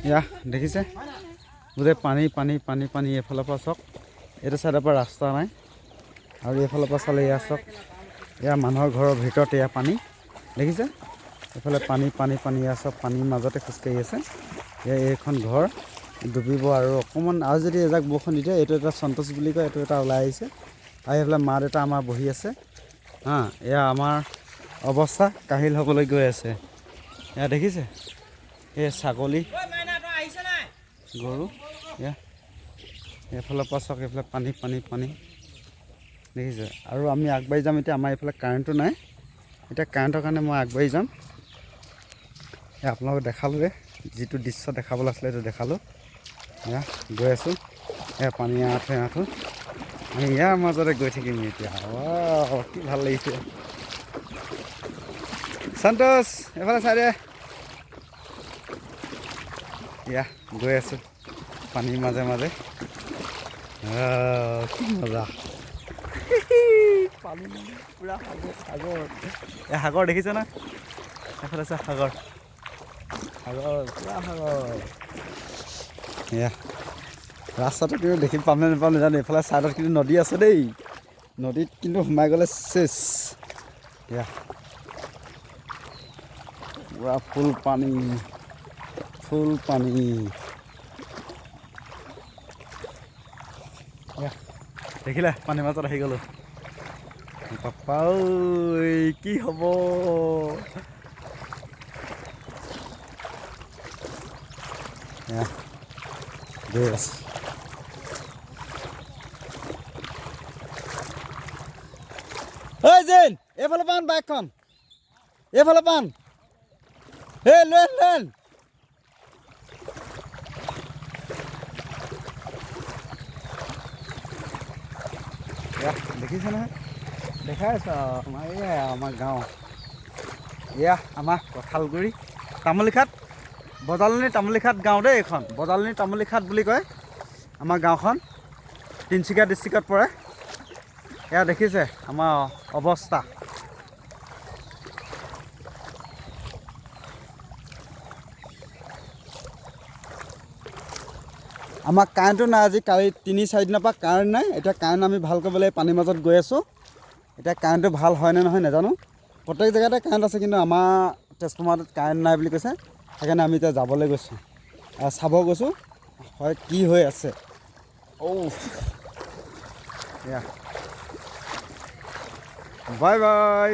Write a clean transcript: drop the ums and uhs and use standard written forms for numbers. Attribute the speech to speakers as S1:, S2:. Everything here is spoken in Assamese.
S1: এয়া দেখিছে গোটেই পানী পানী পানী পানী এফালৰ পৰা চাওক এইটো চাইডৰ পৰা ৰাস্তা নাই আৰু এইফালৰ পৰা চালে এয়া চাওক এয়া মানুহৰ ঘৰৰ ভিতৰত এয়া পানী দেখিছে এইফালে পানী পানী পানী এয়া চব পানীৰ মাজতে খোজকাঢ়ি আছে এয়া এইখন ঘৰ ডুবিব আৰু অকণমান আৰু যদি এজাক বৰষুণ দি দিয়ে এইটো এটা সন্তোষ বুলি কয় এইটো এটা ওলাই আহিছে আৰু এইফালে মা দেউতা আমাৰ বহি আছে এয়া আমাৰ অৱস্থা কাহিল হ'বলৈ গৈ আছে এয়া দেখিছে এই ছাগলী গৰু এয়া এইফালৰ পৰা চাওক এইফালে পানী পানী পানী দেখিছে আৰু আমি আগবাঢ়ি যাম এতিয়া আমাৰ এইফালে কাৰেণ্টটো নাই এতিয়া কাৰেণ্টৰ কাৰণে মই আগবাঢ়ি যাম আপোনালোকক দেখালোঁৱে যিটো দৃশ্য দেখাবলৈ আছিলে সেইটো দেখালোঁ এয়া গৈ আছোঁ এয়া পানী আঁঠে আঁঠো আমি ইয়াৰ মাজতে গৈ থাকিম এতিয়া কি ভাল লাগিছে সন্তোষ এইফালে চাই দে এয়া গৈ আছোঁ পানীৰ মাজে মাজে কি মজা পানী পুৰা সাগৰ সাগৰ এই সাগৰ দেখিছে না এইফালে আছে সাগৰ সাগৰ পুৰা সাগৰ এয়া ৰাস্তাটো কিন্তু দেখি পাম নে নাপাম নাজানো এইফালে ছাইডত কিন্তু নদী আছে দেই নদীত কিন্তু সোমাই গ'লে চেচ এয়া পুৰা ফুল পানী দেখিলে পানীৰ মাজত আহি গ'লোঁ পাপা ঐ কি হ'ব গৈ আছোঁ ঐ জেন এইফালে পান বাইকখন এইফালে পান এই লেন দেখিছে নহয় দেখাই আছো আমাৰ এয়া আমাৰ গাঁও এয়া আমাৰ কঁঠালগুৰি তামুলীখাট বজালনী তামুলীখাট গাঁও দেই এইখন বজালনী তামুলীখাট বুলি কয় আমাৰ গাঁওখন তিনিচুকীয়া ডিষ্ট্ৰিক্টত পৰে এয়া দেখিছে আমাৰ অৱস্থা আমাৰ কাৰেণ্টটো নাই আজি কালি 3-4 দিনৰ পৰা কাৰেণ্ট নাই এতিয়া কাৰেণ্ট আমি ভাল কৰিবলৈ পানীৰ মাজত গৈ আছোঁ এতিয়া কাৰেণ্টটো ভাল হয় নে নহয় নাজানো প্ৰত্যেক জেগাতে কাৰেণ্ট আছে কিন্তু আমাৰ ট্ৰেন্সফৰ্মাৰটোত কাৰেণ্ট নাই বুলি কৈছে সেইকাৰণে আমি এতিয়া যাবলৈ গৈছোঁ চাব গৈছোঁ হয় কি হৈ আছে বাই বাই